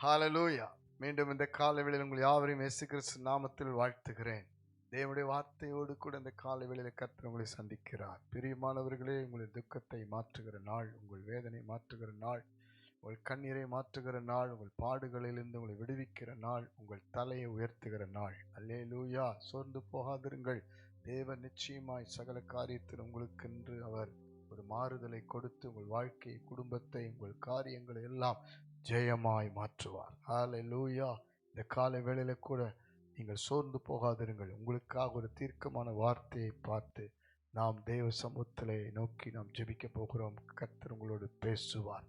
ஹalleluya. மீண்டும் இந்த காலைவேளையில் உங்கள் யாவரையும் இயேசு கிறிஸ்து நாமத்தில் வாழ்த்துகிறேன். தேவனுடைய வார்த்தையோடு கூட இந்த காலைவேளையில் கர்த்தர் உங்களை சந்திக்கிறார். பிரியமானவர்களே, உங்கள் துக்கத்தை மாற்றுகிற நாள், உங்கள் வேதனை மாற்றுகிற நாள், உங்கள் கண்ணீரை மாற்றுகிற நாள், உங்கள் பாடுகளிலிருந்து உங்களை விடுவிக்கிற நாள், உங்கள் தலையை உயர்த்துகிற நாள். அல்லேலூயா. சோர்ந்து போகாதிருங்கள். தேவன் நிச்சயமாய் சகல காரியத்தில் உங்களுக்கென்று அவர் ஒரு மாறுதலை கொடுத்து உங்கள் வாழ்க்கை, குடும்பத்தை, உங்கள் காரியங்களை எல்லாம் ஜெயமாய் மாற்றுவார். ஹalleluya. இந்த காலை வேளையில கூட நீங்கள் சோர்ந்து போகாதிருங்கள். உங்களுக்காக ஒரு தீர்க்கமான வார்த்தையை பார்த்து நாம் தேவ சமூகத்திலே நோக்கி நாம் ஜெபிக்க போகிறோம். கர்த்தர் உங்களோடு பேசுவார்.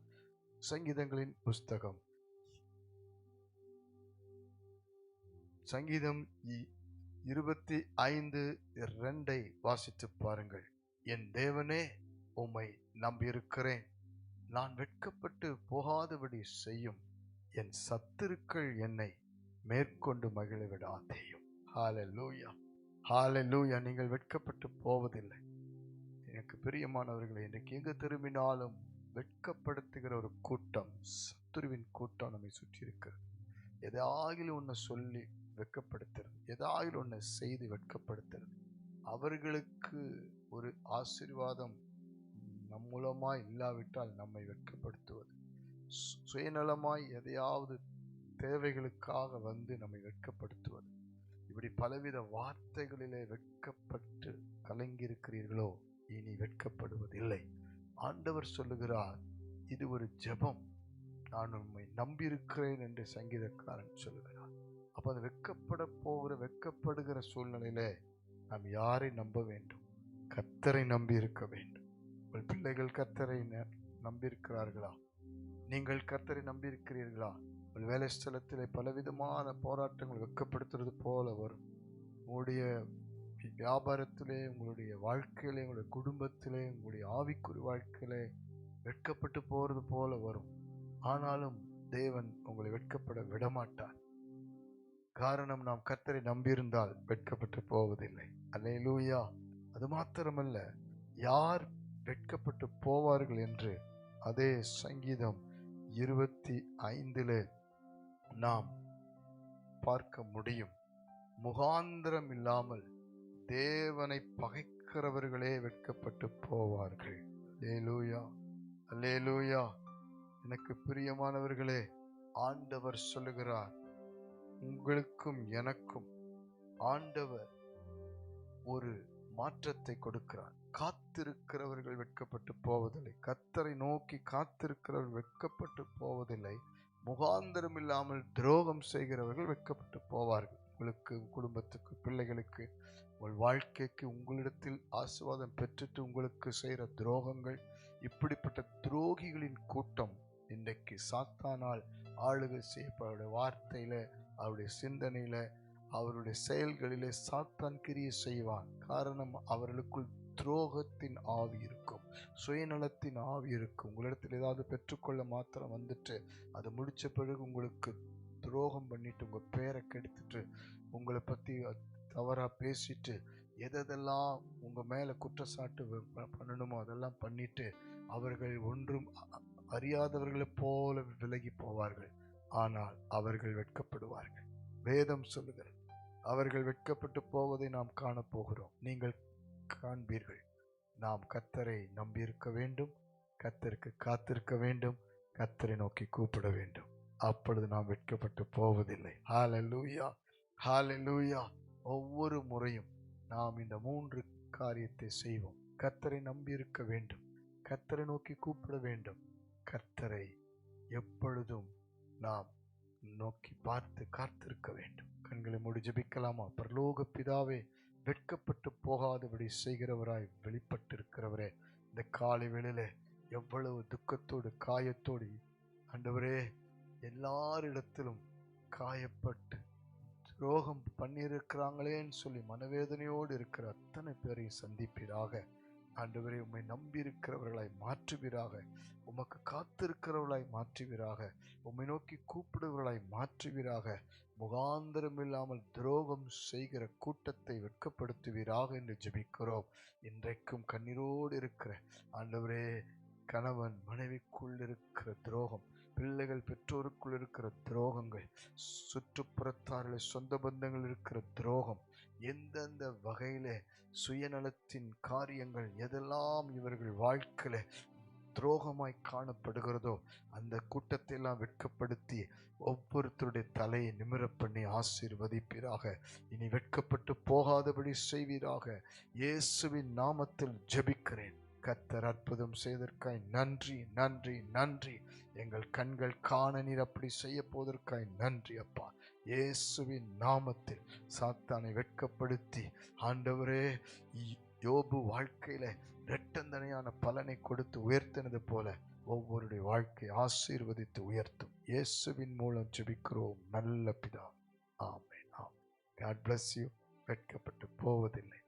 சங்கீதங்களின் புஸ்தகம், சங்கீதம் 25:2 வாசித்து பாருங்கள். என் தேவனே, உம்மை நம்பியிருக்கிறேன். நான் வெட்கப்பட்டு போகாதபடி செய்யும். என் சத்துருக்கள் என்னை மேற்கொண்டு மகிழ விடாதேயும். ஹalleluya. ஹalleluya. நீங்கள் வெட்கப்பட்டு போவதில்லை. எனக்கு பிரியமானவர்களே, இன்றைக்கு எங்கு திரும்பினாலும் வெட்கப்படுத்துகிற ஒரு கூட்டம், சத்துருவின் கூட்டம் நம்மை சுற்றி இருக்கிறது. எதாகிலும் ஒன்று சொல்லி வெட்கப்படுத்துறது, எதாகிலும் ஒன்று செய்து வெட்கப்படுத்துறது. அவர்களுக்கு ஒரு ஆசீர்வாதம் நம் மூலமாய் இல்லாவிட்டால் நம்மை வெட்கப்படுத்துவது, சுயநலமாய் எதையாவது தேவைகளுக்காக வந்து நம்மை வெட்கப்படுத்துவது, இப்படி பலவித வார்த்தைகளிலே வெட்கப்பட்டு கலங்கியிருக்கிறீர்களோ, இனி வெட்கப்படுவதில்லை. ஆண்டவர் சொல்லுகிறார், இது ஒரு ஜெபம், நான் உம்மை நம்பியிருக்கிறேன் என்று சங்கீதக்காரன் சொல்லுகிறார். அப்ப அது வெட்கப்படுகிற சூழ்நிலையில நாம் யாரை நம்ப வேண்டும்? கர்த்தரை நம்பி இருக்க வேண்டும். உங்கள் பிள்ளைகள் கர்த்தரை நம்பியிருக்கிறார்களா? நீங்கள் கர்த்தரை நம்பியிருக்கிறீர்களா? உங்கள் வேலை ஸ்தலத்திலே பலவிதமான போராட்டங்கள் வெட்கப்படுத்துறது போல வரும். உங்களுடைய வியாபாரத்திலே, உங்களுடைய வாழ்க்கையிலே, உங்களுடைய குடும்பத்திலே, உங்களுடைய ஆவிக்குறி வாழ்க்கையிலே வெட்கப்பட்டு போறது போல வரும். ஆனாலும் தேவன் உங்களை வெட்கப்பட விடமாட்டார். காரணம், நாம் கர்த்தரை நம்பியிருந்தால் வெட்கப்பட்டு போவதில்லை. அல்லேலூயா. அது மாத்திரமல்ல, யார் வெட்கப்பட்டு போவார்கள் என்று அதே சங்கீதம் 25 நாம் பார்க்க முடியும். முகாந்திரம் இல்லாமல் தேவனை பகைக்கிறவர்களே வெட்கப்பட்டு போவார்கள். அல்லேலூயா. அல்லேலூயா. எனக்கு பிரியமானவர்களே, ஆண்டவர் சொல்லுகிறார், உங்களுக்கும் எனக்கும் ஆண்டவர் ஒரு மாற்றத்தை கொடுக்கிறார். காத்திருக்கிறவர்கள் வெட்கப்பட்டு போவதில்லை. கர்த்தரை நோக்கி காத்திருக்கிறவர்கள் வெட்கப்பட்டு போவதில்லை. முகாந்திரம் இல்லாமல் துரோகம் செய்கிறவர்கள் வெட்கப்பட்டு போவார்கள். உங்களுக்கு, குடும்பத்துக்கு, பிள்ளைகளுக்கு, உங்கள் வாழ்க்கைக்கு, உங்களிடத்தில் ஆசீர்வாதம் பெற்றுட்டு உங்களுக்கு செய்கிற துரோகங்கள், இப்படிப்பட்ட துரோகிகளின் கூட்டம் இன்றைக்கு சாத்தானால் ஆளுகை செய்யப்பட வார்த்தையில, அவருடைய சிந்தனையில, அவருடைய செயல்களிலே சாத்தான் கிரியை செய்வான். காரணம், அவர்களுக்குள் துரோகத்தின் ஆவி இருக்கும், சுயநலத்தின் ஆவி இருக்கும். உங்களிடத்தில் ஏதாவது பெற்றுக்கொள்ள மாத்திரம் வந்துட்டு அதை முடிச்ச பிறகு உங்களுக்கு துரோகம் பண்ணிட்டு, உங்க பேரை கெடுத்துட்டு, உங்களை பத்தி தவறா பேசிட்டு, எதெல்லாம் உங்க மேல குற்றச்சாட்டு பண்ணணுமோ அதெல்லாம் பண்ணிட்டு அவர்கள் ஒன்றும் அறியாதவர்களை போல விலகி போவார்கள். ஆனால் அவர்கள் வெட்கப்படுவார்கள். வேதம் சொல்லுகிறது, அவர்கள் வெட்கப்பட்டு போவதை நாம் காணப்போகிறோம். நீங்கள் காண்பீர்கள். நாம் கர்த்தரை நம்பியிருக்க வேண்டும், கர்த்தருக்கு காத்திருக்க வேண்டும், கர்த்தரை நோக்கி கூப்பிட வேண்டும். அப்பொழுது நாம் வெட்கப்பட்டு போவதில்லை. ஹalleluya. ஹalleluya. ஒவ்வொரு முறையும் நாம் இந்த 3 காரியத்தை செய்வோம். கர்த்தரை நம்பியிருக்க வேண்டும், கர்த்தரை நோக்கி கூப்பிட வேண்டும், கர்த்தரை எப்பொழுதும் நாம் நோக்கி பார்த்து காத்திருக்க வேண்டும். கண்களை மூடி ஜெபிக்கலாமா? பரலோக பிதாவே, வெட்கப்பட்டு போகாதபடி செய்கிறவராய் வெளிப்பட்டிருக்கிறவரே, இந்த காலை வேளையில எவ்வளவு துக்கத்தோடு, காயத்தோடு ஆண்டவரே, எல்லாரிடத்திலும் காயப்பட்டு துரோகம் பண்ணியிருக்கிறாங்களேன்னு சொல்லி மனவேதனையோடு இருக்கிற அத்தனை பேரையும் சந்திப்பீராக. ஆண்டவரே, உம்மை நம்பி இருக்கிறவர்களாய் மாற்றுவீராக, உமக்கு காத்திருக்கிறவர்களாய் மாற்றுவீராக, உம்மை நோக்கி கூப்பிடுவர்களாய் மாற்றுவீராக. முகாந்திரம் இல்லாமல் துரோகம் செய்கிற கூட்டத்தை வெட்கப்படுத்துவீராக என்று ஜெபிக்கிறோம். இன்றைக்கும் கண்ணீரோடு இருக்கிற ஆண்டவரே, கணவன் மனைவிக்குள் இருக்கிற துரோகம், பிள்ளைகள் பெற்றோருக்குள் இருக்கிற துரோகங்கள், சுற்றுப்புறத்தாரில் சொந்த பந்தங்கள் இருக்கிற துரோகம், எந்தெந்த வகையில சுயநலத்தின் காரியங்கள் எதெல்லாம் இவர்கள் வாழ்க்கையில துரோகமாய் காணப்படுகிறதோ அந்த கூட்டத்தை எல்லாம் வெட்கப்படுத்தி ஒவ்வொருத்தருடைய தலையை நிமிர பண்ணி ஆசீர்வதிப்பீராக. இனி வெட்கப்பட்டு போகாதபடி செய்வீராக. இயேசுவின் நாமத்தில் ஜெபிக்கிறேன். கர்த்தர் அற்புதம் செய்ததற்காய் நன்றி, நன்றி, நன்றி. எங்கள் கண்கள் காண நீர் அப்படி செய்ய போவதற்காய் நன்றி அப்பா. இயேசுவின் நாமத்தில் சாத்தானை வெட்கப்படுத்தி ஆண்டவரே, யோபு வாழ்க்கையில இரட்டந்தனையான பலனை கொடுத்து உயர்த்தினது போல ஒவ்வொருடைய வாழ்க்கை ஆசீர்வதித்து உயர்த்தும். இயேசுவின் மூலம் ஜெபிக்கிறோம் நல்ல பிதா. ஆமென். God bless you. வெட்கப்பட்டு போவதில்லை.